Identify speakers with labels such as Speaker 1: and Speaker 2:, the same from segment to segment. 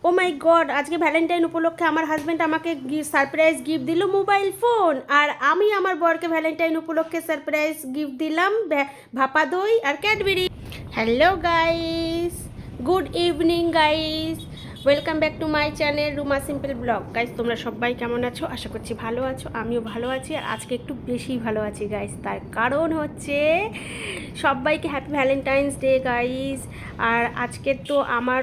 Speaker 1: ও মাই god, আজকে Valentine উপলক্ষে আমার হাজব্যান্ড আমাকে সারপ্রাইজ গিফট দিল মোবাইল ফোন, আর আমি আমার বরকে ভ্যালেন্টাইন উপলক্ষে সারপ্রাইজ গিফট দিলাম ভাপা দই আর Cadbury. Hello guys, good evening guys, welcome back to my channel Ruma simple blog. Guys তোমরা সবাই কেমন আছো? আশা করছি ভালো আছো, আমিও ভালো আছি। আর আজকে একটু বেশি ভালো আছি গাইস, তার কারণ হচ্ছে সবাইকে হ্যাপি ভ্যালেন্টাইন্স ডে গাইস। আর আজকে তো আমার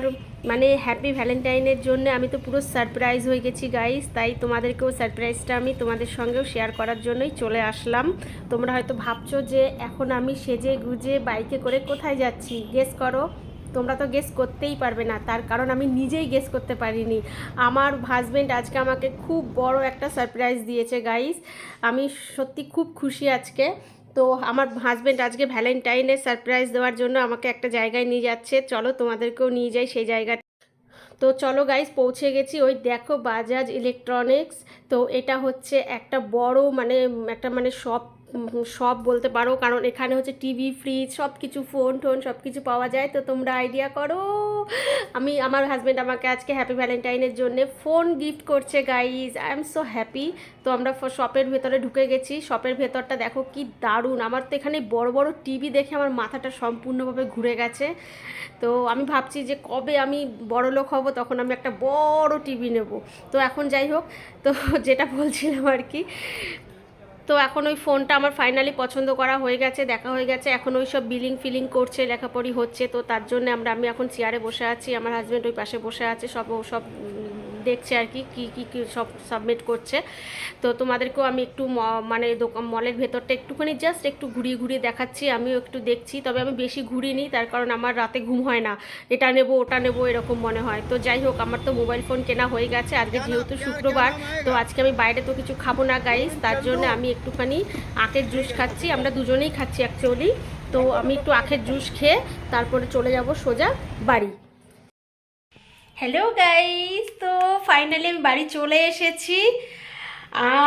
Speaker 1: মানে হ্যাপি ভ্যালেন্টাইনের জন্য আমি তো পুরো সারপ্রাইজ হয়ে গেছি গাইস, তাই তোমাদেরকেও সারপ্রাইজটা আমি তোমাদের সঙ্গেও শেয়ার করার জন্যই চলে আসলাম। তোমরা হয়তো ভাবছো যে এখন আমি সেজে গুজে বাইকে করে কোথায় যাচ্ছি, গেস করো। তোমরা তো গেস করতেই পারবে না, তার কারণ আমি নিজেই গেস করতে পারিনি। আমার হাজব্যান্ড আজকে আমাকে খুব বড় একটা সারপ্রাইজ দিয়েছে গাইস, আমি সত্যি খুব খুশি আজকে। তো আমার হাজব্যান্ড আজকে ভ্যালেন্টাইনের সারপ্রাইজ দেওয়ার জন্য আমাকে একটা জায়গায় নিয়ে যাচ্ছে, চলো তোমাদেরকেও নিয়ে যাই সেই জায়গা। তো চলো গাইস, পৌঁছে গেছি। ওই দেখো বাজাজ ইলেকট্রনিক্স। তো এটা হচ্ছে একটা বড় মানে একটা মানে সব বলতে পারো, কারণ এখানে হচ্ছে টিভি ফ্রিজ সব কিছু ফোন টোন সব কিছু পাওয়া যায়। তো তোমরা আইডিয়া করো, আমার হাজব্যান্ড আমাকে আজকে হ্যাপি ভ্যালেন্টাইনের জন্য ফোন গিফট করছে guys. I am so happy. তো আমরা শপের ভেতরে ঢুকে গেছি। শপের ভেতরটা দেখো কি দারুণ। আমার তো এখানে বড় বড় টিভি দেখে আমার মাথাটা সম্পূর্ণভাবে ঘুরে গেছে। তো আমি ভাবছি যে কবে আমি বড় লোক হব তখন আমি একটা বড় টিভি নেব। তো এখন যাই হোক, তো যেটা বলছিলাম আর কি, তো এখন ওই ফোনটা আমার ফাইনালি পছন্দ করা হয়ে গেছে, দেখা হয়ে গেছে। এখন ওই সব বিলিং ফিলিং করছে, লেখাপড়ি হচ্ছে। তো তার জন্য আমি এখন চেয়ারে বসে আছি, আমার হাজব্যান্ড ওই পাশে বসে আছে, সব দেখছে আর কি কী কী সব সাবমিট করছে। তো তোমাদেরকেও আমি একটু মানে মলের ভেতরটা একটুখানি জাস্ট একটু ঘুরিয়ে ঘুরিয়ে দেখাচ্ছি, আমিও একটু দেখছি। তবে আমি বেশি ঘুরিনি, তার কারণ আমার রাতে ঘুম হয় না, এটা নেব ওটা নেব এরকম মনে হয়। তো যাই হোক, আমার তো মোবাইল ফোন কেনা হয়ে গেছে। আজকে যেহেতু শুক্রবার, তো আজকে আমি বাইরে তো কিছু খাবো না গাইস, তার জন্য আমি একটুখানি আখের জুস খাচ্ছি। আমরা দুজনেই খাচ্ছি অ্যাকচুয়ালি। তো আমি একটু আখের জুস খেয়ে তারপরে চলে যাব সোজা বাড়ি। হ্যালো গাইস, তো ফাইনালি আমি বাড়ি চলে এসেছি।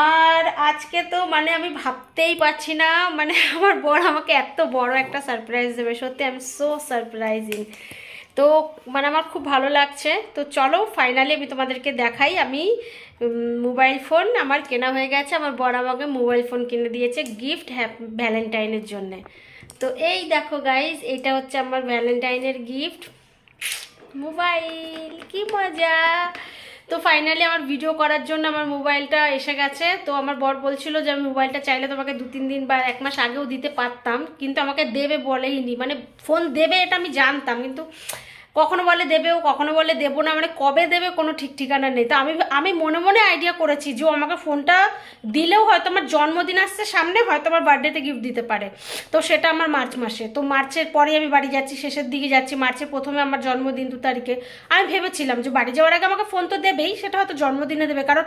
Speaker 1: আর আজকে তো মানে আমি ভাবতেই পারছি না, মানে আমার বর আমাকে এত বড় একটা সারপ্রাইজ দেবে, সত্যি আই এম সো সারপ্রাইজিং। তো মানে আমার খুব ভালো লাগছে। তো চলো ফাইনালি আমি তোমাদেরকে দেখাই। আমি মোবাইল ফোন আমার কেনা হয়ে গেছে, আমার বর আমাকে মোবাইল ফোন কিনে দিয়েছে গিফট ভ্যালেন্টাইনের জন্যে। তো এই দেখো গাইস, এটা হচ্ছে আমার ভ্যালেন্টাইনের গিফট, মোবাইল। কি মজা। তো ফাইনালি আমার ভিডিও করার জন্য আমার মোবাইলটা এসে গেছে। তো আমার বর বলছিল যে আমি মোবাইলটা চাইলে তোমাকে 2-3 দিন বা 1 মাস আগেও দিতে পারতাম, কিন্তু আমাকে দেবে বলেইনি। মানে ফোন দেবে এটা আমি জানতাম, কিন্তু কখনো বলে দেবেও কখনো বলে দেবো না, মানে কবে দেবে কোনো ঠিক ঠিকানা নেই। তো আমি আমি মনে মনে আইডিয়া করেছি যে ও আমাকে ফোনটা দিলেও হয়তো আমার জন্মদিন আসছে সামনে, হয়তো আমার বার্থডেতে গিফট দিতে পারে। তো সেটা আমার মার্চ মাসে, তো মার্চের পরেই আমি বাড়ি যাচ্ছি, শেষের দিকে যাচ্ছি। মার্চের প্রথমে আমার জন্মদিন 2 তারিখে। আমি ভেবেছিলাম যে বাড়ি যাওয়ার আগে আমাকে ফোন তো দেবেই, সেটা হয়তো জন্মদিনে দেবে। কারণ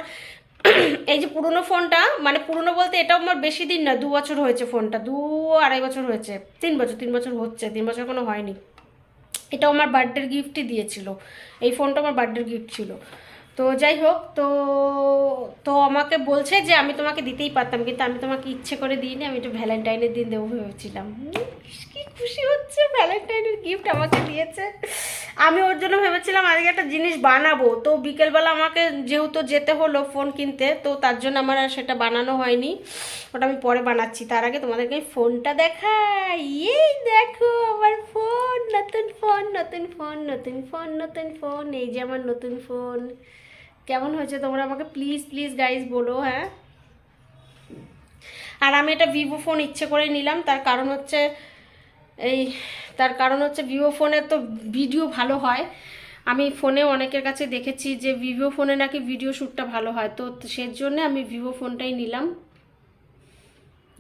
Speaker 1: এই যে পুরনো ফোনটা, মানে পুরনো বলতে এটাও আমার বেশি দিন না, 2 বছর হয়েছে ফোনটা, 2-2.5 বছর হয়েছে, 3 বছর হচ্ছে, 3 বছর কোনো হয়নি। এটাও আমার বার্থডের গিফটই দিয়েছিল, এই ফোনটা আমার বার্থডের গিফট ছিল। তো যাই হোক, তো তো আমাকে বলছে যে আমি তোমাকে দিতেই পারতাম, কিন্তু আমি তোমাকে ইচ্ছে করে দিইনি, আমি একটু ভ্যালেন্টাইনের দিন দেবো ভেবেছিলাম। কি খুশি হচ্ছে, ভ্যালেন্টাইনের গিফট আমাকে দিয়েছে। আমি ওর জন্য ভেবেছিলাম আজকে একটা জিনিস বানাবো, তো বিকেলবেলা আমাকে যেহেতু যেতে হলো ফোন কিনতে, তো তার জন্য আমার আর সেটা বানানো হয়নি, ওটা আমি পরে বানাচ্ছি। তার আগে তোমাদেরকে ফোনটা দেখাই। এই দেখো আমার ফোন, নতুন ফোন নতুন ফোন নতুন ফোন নতুন ফোন, এই যে আমার নতুন ফোন। কেমন হয়েছে তোমরা আমাকে প্লিজ প্লিজ গাইজ বলো। হ্যাঁ, আর আমি এটা ভিভো ফোন ইচ্ছে করে নিলাম, তার কারণ হচ্ছে এই তার কারণ হচ্ছে ভিভো ফোনের তো ভিডিও ভালো হয়। আমি ফোনে অনেকের কাছে দেখেছি যে ভিভো ফোনে নাকি ভিডিও শ্যুটটা ভালো হয়, তো সেজন্য আমি ভিভো ফোনটাই নিলাম।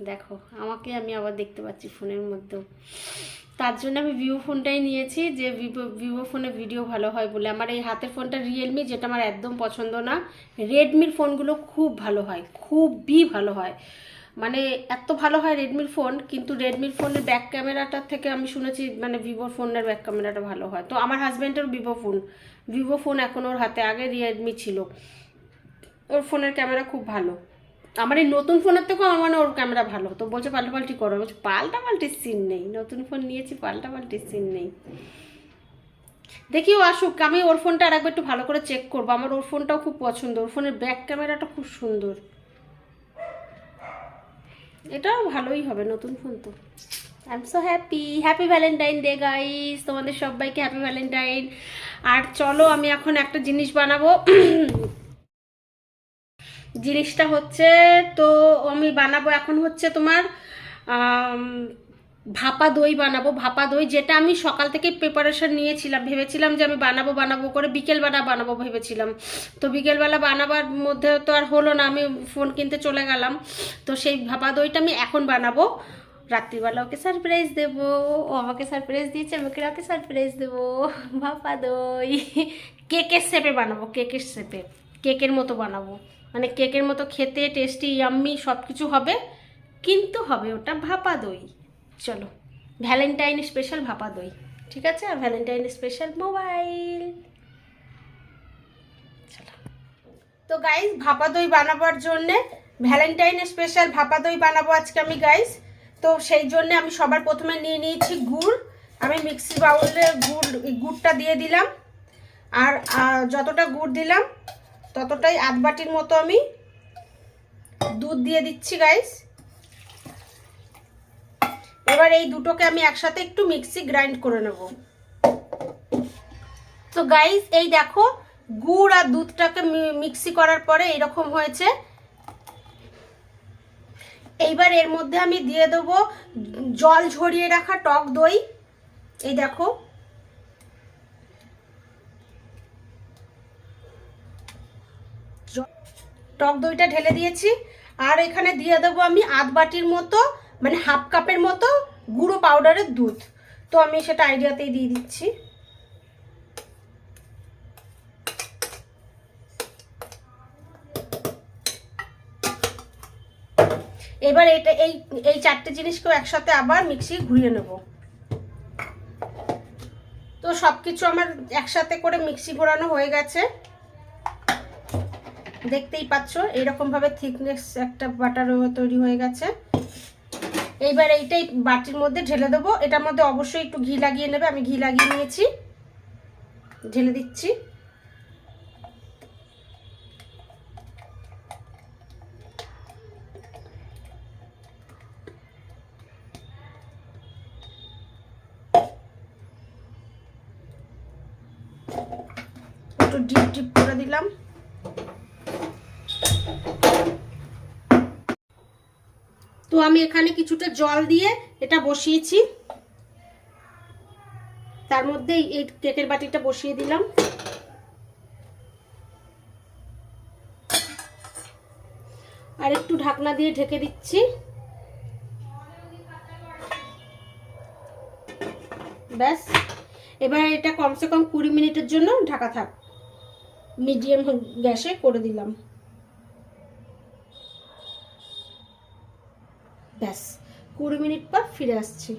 Speaker 1: দেখো আমাকে আমি আবার দেখতে পাচ্ছি ফোনের মধ্যেও, তার জন্য আমি ভিভো ফোনটাই নিয়েছি, যে ভিভো ফোনে ভিডিও ভালো হয় বলে। আমার এই হাতের ফোনটা রিয়েলমি, যেটা আমার একদম পছন্দ না। রেডমির ফোনগুলো খুব ভালো হয়, খুবই ভালো হয়, মানে এত ভালো হয় রেডমির ফোন। কিন্তু রেডমির ফোনের ব্যাক ক্যামেরাটার থেকে আমি শুনেছি মানে ভিভোর ফোনের ব্যাক ক্যামেরাটা ভালো হয়। তো আমার হাজব্যান্ডের ভিভো ফোন এখন ওর হাতে, আগে রিয়েলমি ছিল। ওর ফোনের ক্যামেরা খুব ভালো, আমার এই নতুন ফোনের থেকেও আমার মানে ওর ক্যামেরা ভালো। তো বলছে পাল্টাপাল্টি করো, বলছে পাল্টাপাল্টির সিন নেই, নতুন ফোন নিয়েছি পাল্টাপাল্টির সিন নেই। দেখি ও আসুক, আমি ওর ফোনটা আর একবার একটু ভালো করে চেক করবো। আমার ওর ফোনটাও খুব পছন্দ, ওর ফোনের ব্যাক ক্যামেরাটা খুব সুন্দর। এটাও ভালোই হবে, নতুন ফোন তো। I am so happy. Happy Valentine day guys, তোমাদের সবাইকে হ্যাপি ভ্যালেন্টাইন। আর চলো আমি এখন একটা জিনিস বানাবো। জিনিসটা হচ্ছে, তো আমি বানাবো এখন হচ্ছে তোমার ভাপা দই বানাবো। ভাপা দই, যেটা আমি সকাল থেকে প্রিপারেশন নিয়েছিলাম, ভেবেছিলাম যে আমি বানাবো বানাবো করে বিকেলবেলা বানাবো ভেবেছিলাম। তো বিকেলবেলা বানাবার মধ্যে তো আর হলো না, আমি ফোন কিনতে চলে গেলাম। তো সেই ভাপা দইটা আমি এখন বানাবো, রাত্রিবেলা ওকে সারপ্রাইজ দেবো। ও আমাকে সারপ্রাইজ দিয়েছে, আমাকে ওকে সারপ্রাইজ দেবো। ভাপা দই কেকের শেপে বানাবো, কেকের শেপে, কেকের মতো বানাবো, মানে কেকের মতো খেতে টেস্টি ইয়াম্মি সব কিছু হবে, কিন্তু হবে ওটা ভাপা দই। চলো, ভ্যালেন্টাইন স্পেশাল ভাপা দই, ঠিক আছে? আর ভ্যালেন্টাইন স্পেশাল মোবাইল। চলো, তো গাইস ভাপা দই বানাবার জন্যে, ভ্যালেন্টাইন স্পেশাল ভাপা দই বানাবো আজকে আমি গাইস। তো সেই জন্য আমি সবার প্রথমে নিয়ে নিয়েছি গুড়। আমি মিক্সি বাউলে গুড়টা দিয়ে দিলাম। আর যতটা গুড় দিলাম ততটাই আধ বাটির মতো আমি দুধ দিয়ে দিচ্ছি গাইস। এবার এই দুটোকে আমি একসাথে একটু মিক্সি গ্রাইন্ড করে নেব। তো গাইস এই দেখো, গুড় আর দুধটাকে মিক্সি করার পরে এরকম হয়েছে। এইবার এর মধ্যে আমি দিয়ে দেবো জল ঝরিয়ে রাখা টক দই। এই দেখো, টক দইটা ঢেলে দিয়েছি। আর এখানে দিয়ে দেবো আমি আধ বাটির মতো, মানে হাফ কাপের মতো গুঁড়ো পাউডারের দুধ। তো আমি সেটা আইডিয়াতেই দিয়ে দিচ্ছি। এবার এটা এই চারটে জিনিসকেও একসাথে আবার মিক্সি ঘুরিয়ে নেব। তো সব কিছু আমার একসাথে করে মিক্সি ঘোরানো হয়ে গেছে, দেখতেই পাচ্ছ এরকম ভাবে থিকনেস একটা বাটার তৈরি হয়ে গেছে। এইবার এইটাই বাটির মধ্যে ঢেলে দেবো। এটার মধ্যে অবশ্যই একটু ঘি লাগিয়ে নেবে, আমি ঘি লাগিয়ে নিয়েছি, ঢেলে দিচ্ছি। একটু ডিপ ডিপ করে দিলাম। তো আমি এখানে কিছুটা জল দিয়ে এটা বসিয়েছি, তার মধ্যে এই কেকের বাটিটা বসিয়ে দিলাম। আর একটু ঢাকনা দিয়ে ঢেকে দিচ্ছি। ব্যাস, এবার এটা কমসে কম 20 মিনিটের জন্য ঢাকা থাক, মিডিয়াম গ্যাসে করে দিলাম। ব্যাস, 20 মিনিট পর ফিরে আসছি।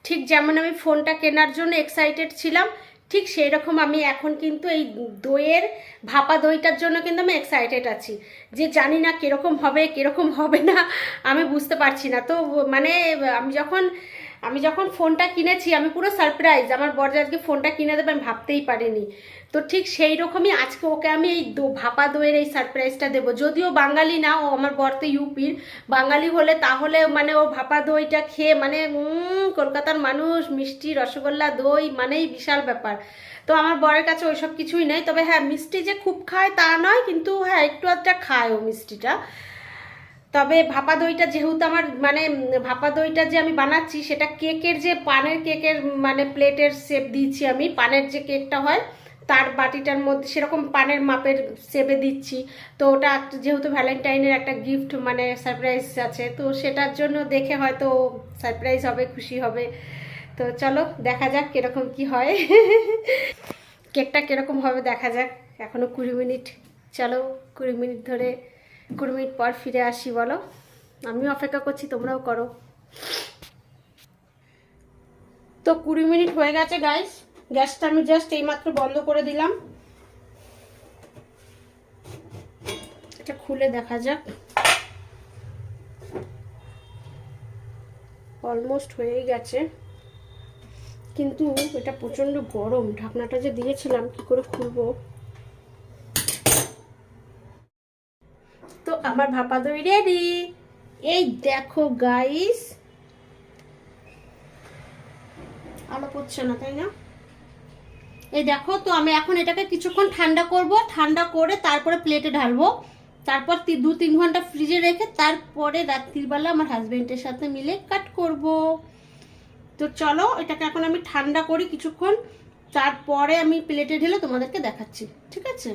Speaker 1: ঠিক যেমন আমি ফোনটা কেনার জন্য এক্সাইটেড ছিলাম, ঠিক সেই রকম আমি এখন কিন্তু এই দইয়ের ভাপা দইটার জন্য কিন্তু আমি এক্সাইটেড আছি। যে জানি না কীরকম হবে কীরকম হবে না, আমি বুঝতে পারছি না। তো মানে আমি যখন ফোনটা কিনেছি আমি পুরো সারপ্রাইজ, আমার বর আজকে ফোনটা কিনে দেবে আমি ভাবতেই পারিনি। তো ঠিক সেই রকমই আজকে ওকে আমি এই ভাপা দইয়ের এই সারপ্রাইজটা দেবো। যদিও বাঙালি না, ও আমার বর তো ইউপির, বাঙালি হলে তাহলে মানে ও ভাপা দইটা খেয়ে মানে কলকাতার মানুষ মিষ্টি রসগোল্লা দই মানেই বিশাল ব্যাপার। তো আমার বরের কাছে ওইসব কিছুই নেই। তবে হ্যাঁ, মিষ্টি যে খুব খায় তা নয়, কিন্তু হ্যাঁ একটু আধটা খায় ও মিষ্টিটা। তবে ভাপা দইটা যেহেতু আমার মানে ভাপা দইটা যে আমি বানাচ্ছি সেটা কেকের যে পানের কেকের মানে প্লেটের শেপ দিয়েছি আমি, পানের যে কেকটা হয় তার বাটিটার মধ্যে সেরকম পানের মাপের শেপে দিচ্ছি। তো ওটা যেহেতু ভ্যালেন্টাইনের একটা গিফট মানে সারপ্রাইজ আছে, তো সেটার জন্য দেখে হয়তো সারপ্রাইজ হবে, খুশি হবে। তো চলো দেখা যাক কীরকম কি হয়। কেকটা কীরকম হবে দেখা যাক। এখনও 20 মিনিট, চলো 20 মিনিট ধরে 20 মিনিট পর ফিরে আসি। বলো, আমিও অপেক্ষা করছি, তোমরাও করো। তো 20 মিনিট হয়ে গেছে গাইস, গ্যাসটা আমি জাস্ট এইমাত্র বন্ধ করে দিলাম। এটা খুলে দেখা যাক। অলমোস্ট হয়েই গেছে। কিন্তু এটা প্রচণ্ড গরম, ঢাকনাটা যে দিয়েছিলাম কি করে খুলবো। তো আমার ভাপা দই রেডি। এই দেখো গাইস, আলো পড়ছে না তাই না? এই দেখো, তো আমি এখন এটাকে কিছুক্ষণ ঠান্ডা করব, ঠান্ডা করে তারপরে প্লেটে ঢালবো, তারপর 2-3 ঘন্টা ফ্রিজে রেখে তারপরে রাত্রিবেলা আমার হাজবেন্ডের সাথে মিলে কাট করব। তো চলো এটাকে এখন আমি ঠান্ডা করি কিছুক্ষণ, তারপরে আমি প্লেটে ঢেলে তোমাদেরকে দেখাচ্ছি, ঠিক আছে?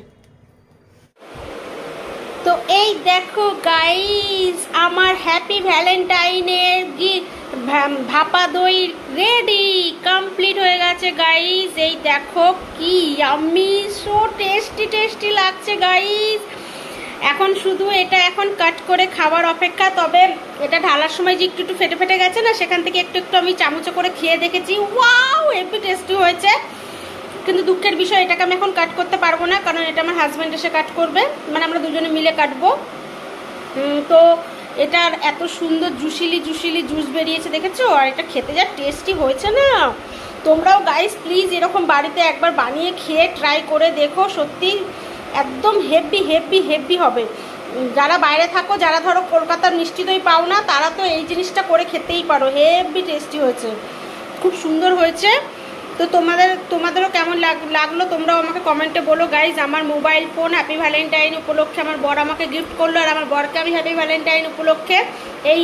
Speaker 1: তো এই দেখো গাইস, আমার হ্যাপি ভ্যালেন্টাইনের ভাপা দই রেডি, কমপ্লিট হয়ে গেছে গাইস। এই দেখো কি ইয়াম্মি, সো টেস্টি টেস্টি লাগছে গাইস। এখন শুধু এটা এখন কাট করে খাবার অপেক্ষা। তবে এটা ঢালার সময় যে একটু একটু ফেটে ফেটে গেছে না, সেখান থেকে একটু একটু আমি চামচে করে খেয়ে দেখেছি, ওয়াও হেভি টেস্টি হয়েছে। কিন্তু দুঃখের বিষয়, এটাকে আমি এখন কাট করতে পারবো না, কারণ এটা আমার হাজব্যান্ড এসে কাট করবে, মানে আমরা দুজনে মিলে কাটবো। তো এটার এত সুন্দর জুসিলি জুসিলি জুস বেরিয়েছে দেখেছো, আর এটা খেতে যা টেস্টি হয়েছে না। তোমরাও গাইস প্লিজ এরকম বাড়িতে একবার বানিয়ে খেয়ে ট্রাই করে দেখো, সত্যি একদম হেভি হেভি হেভি হবে। যারা বাইরে থাকো, যারা ধরো কলকাতার মিষ্টি দই পাও না, তারা তো এই জিনিসটা করে খেতেই পারো, হেভি টেস্টি হয়েছে, খুব সুন্দর হয়েছে। তো তোমাদেরও কেমন লাগলো তোমরাও আমাকে কমেন্টে বলো গাইজ। আমার মোবাইল ফোন হ্যাপি ভ্যালেন্টাইন উপলক্ষে আমার বর আমাকে গিফট করলো, আর আমার বরকে আমি হ্যাপি ভ্যালেন্টাইন উপলক্ষে এই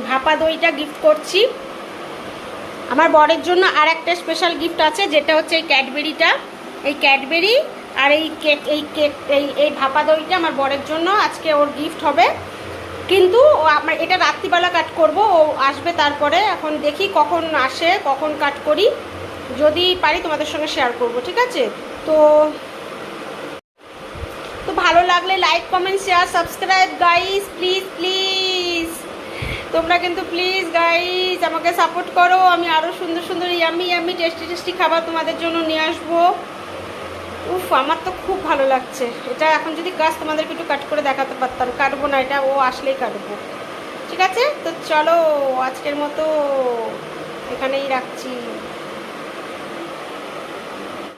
Speaker 1: ভাপা দইটা গিফট করছি। আমার বরের জন্য আর একটা স্পেশাল গিফট আছে, যেটা হচ্ছে এই ক্যাডবেরিটা, এই ক্যাডবেরি আর এই কেক, এই ভাপা দইটা আমার বরের জন্য আজকে ওর গিফট হবে। কিন্তু আমার এটা রাত্রিবেলা কাট করব, ও আসবে তারপরে। এখন দেখি কখন আসে, কখন কাট করি, যদি পারি তোমাদের সঙ্গে শেয়ার করব, ঠিক আছে? তো ভালো লাগলে like comment share subscribe guys, please please তোমরা কিন্তু প্লিজ গাইস আমাকে সাপোর্ট করো। আমি আরও সুন্দর সুন্দর ইয়ামি ইয়ামি টেস্টি টেস্টি খাবার তোমাদের জন্য নিয়ে আসবো। উফ, আমার তো খুব ভালো লাগছে এটা। এখন যদি গাছ তোমাদেরকে একটু কাট করে দেখাতে পারতাম, কাটবো না, এটা ও আসলেই কাটবো, ঠিক আছে? তো চলো আজকের মতো এখানেই রাখছি।